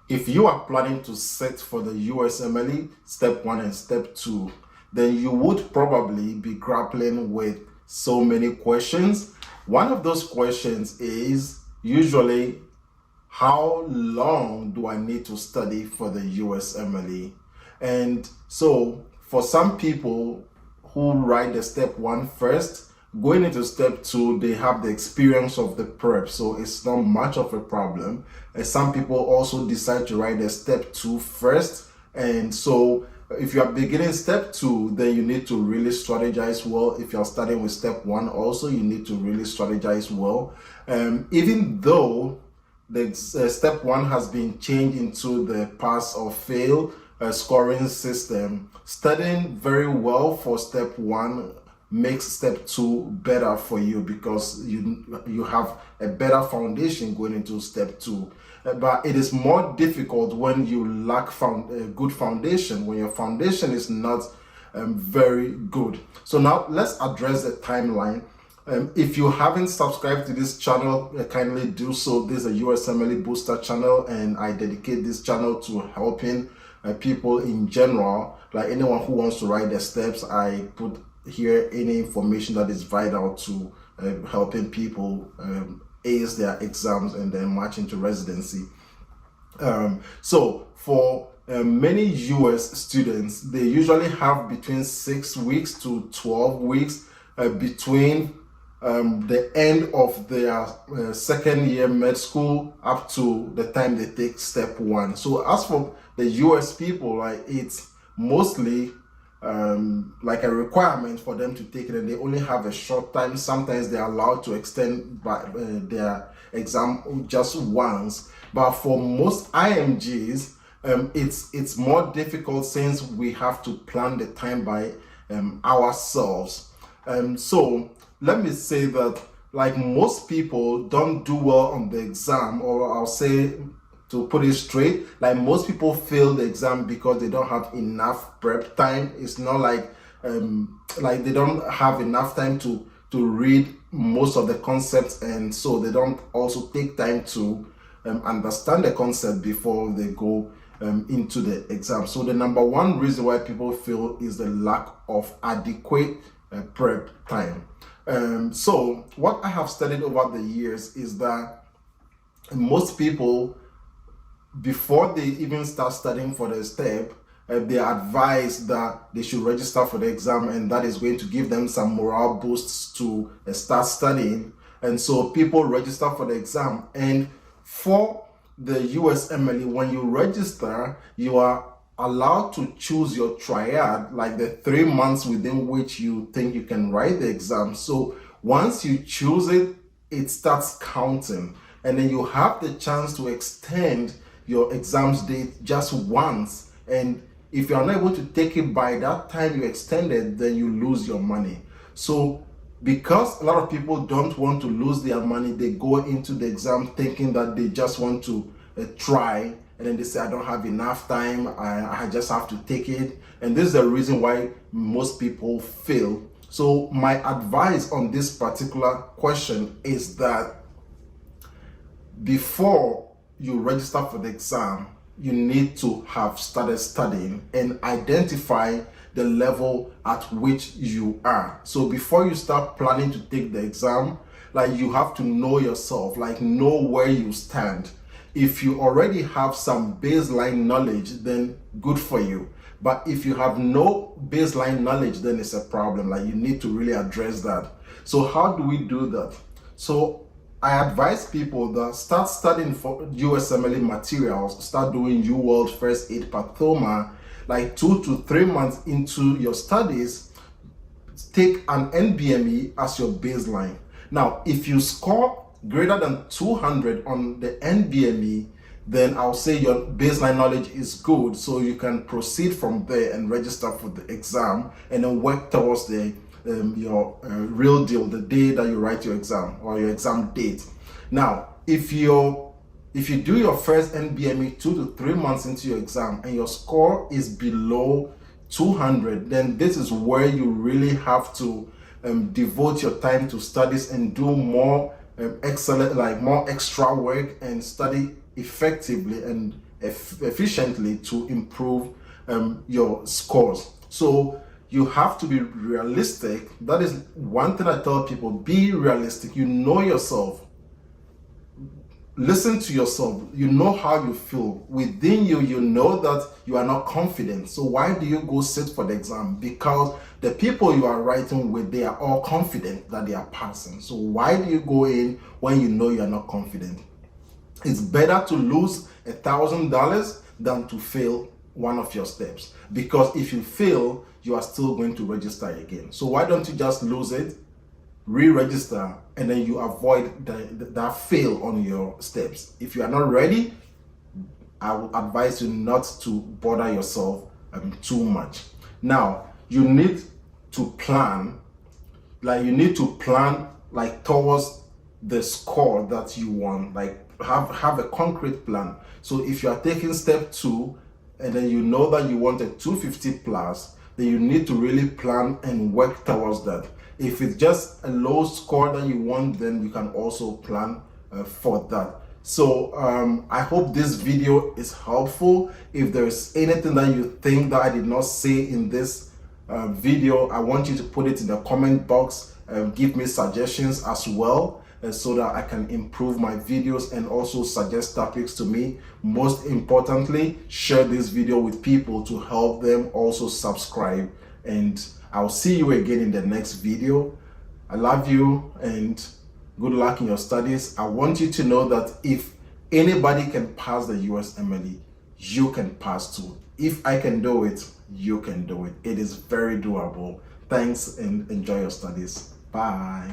If you are planning to sit for the USMLE Step 1 and Step 2, then you would probably be grappling with so many questions. One of those questions is usually, how long do I need to study for the USMLE? And so for some people who write the Step 1 first, going into Step 2, they have the experience of the prep, so it's not much of a problem. And some people also decide to write the Step 2 first, and so if you are beginning Step 2, then you need to really strategize well. If you're starting with Step 1 also, you need to really strategize well. Even though the Step 1 has been changed into the pass or fail scoring system, studying very well for Step 1 makes Step 2 better for you, because you have a better foundation going into Step 2. But it is more difficult when you lack a good foundation, when your foundation is not very good. So now let's address the timeline. If you haven't subscribed to this channel, kindly do so. This is a USMLE Booster channel, and I dedicate this channel to helping people in general. Like anyone who wants to write the steps, I put here any information that is vital to helping people ace their exams and then march into residency. So for many US students, they usually have between 6 weeks to 12 weeks between the end of their second year med school up to the time they take Step 1. So as for the US people, like, it's mostly like a requirement for them to take it, and they only have a short time. Sometimes they're allowed to extend their exam just once, but for most IMGs, it's more difficult, since we have to plan the time by ourselves. So let me say that, like, most people don't do well on the exam, or I'll say, to put it straight, like, most people fail the exam because they don't have enough prep time. It's not like they don't have enough time to read most of the concepts, and so they don't also take time to understand the concept before they go into the exam. So the number one reason why people fail is the lack of adequate prep time. So what I have studied over the years is that most people, before they even start studying for the step, they are advised that they should register for the exam, and that is going to give them some morale boosts to start studying. And so people register for the exam, and for the USMLE, when you register, you are allowed to choose your triad, like the 3 months within which you think you can write the exam. So once you choose it, it starts counting, and then you have the chance to extend your exams date just once. And if you are not able to take it by that time you extended, then you lose your money. So because a lot of people don't want to lose their money, they go into the exam thinking that they just want to try, and then they say, I don't have enough time, I just have to take it. And this is the reason why most people fail. So my advice on this particular question is that before you register for the exam, you need to have started studying and identify the level at which you are. So before you start planning to take the exam, like, you have to know yourself, like, know where you stand. If you already have some baseline knowledge, then good for you. But if you have no baseline knowledge, then it's a problem. Like, you need to really address that. So how do we do that? So I advise people that start studying for USMLE materials, start doing UWorld First Aid Pathoma, like 2 to 3 months into your studies. Take an NBME as your baseline. Now, if you score greater than 200 on the NBME, then I'll say your baseline knowledge is good, so you can proceed from there and register for the exam, and then work towards the your real deal, the day that you write your exam, or your exam date. Now, if you do your first NBME 2 to 3 months into your exam and your score is below 200, then this is where you really have to devote your time to studies and do more excellent, like more extra work, and study effectively and efficiently to improve your scores. So you have to be realistic. That is one thing I tell people: be realistic. You know yourself. Listen to yourself. You know how you feel within you. You know that you are not confident. So why do you go sit for the exam? Because the people you are writing with, they are all confident that they are passing. So why do you go in when you know you are not confident? It's better to lose $1,000 than to fail one of your steps, because if you fail, you are still going to register again. So why don't you just lose it, re-register, and then you avoid that fail on your steps. If you are not ready, I would advise you not to bother yourself too much. Now, you need to plan, towards the score that you want. Like have a concrete plan. So if you are taking step 2 and then you know that you want a 250 plus, then you need to really plan and work towards that. If it's just a low score that you want, then you can also plan for that. So I hope this video is helpful. If there's anything that you think that I did not say in this video, I want you to put it in the comment box. Give me suggestions as well, so that I can improve my videos, and also suggest topics to me. Most importantly, share this video with people to help them also subscribe. And I'll see you again in the next video. I love you and good luck in your studies. I want you to know that if anybody can pass the USMLE, you can pass too. If I can do it, you can do it. It is very doable. Thanks and enjoy your studies. Bye.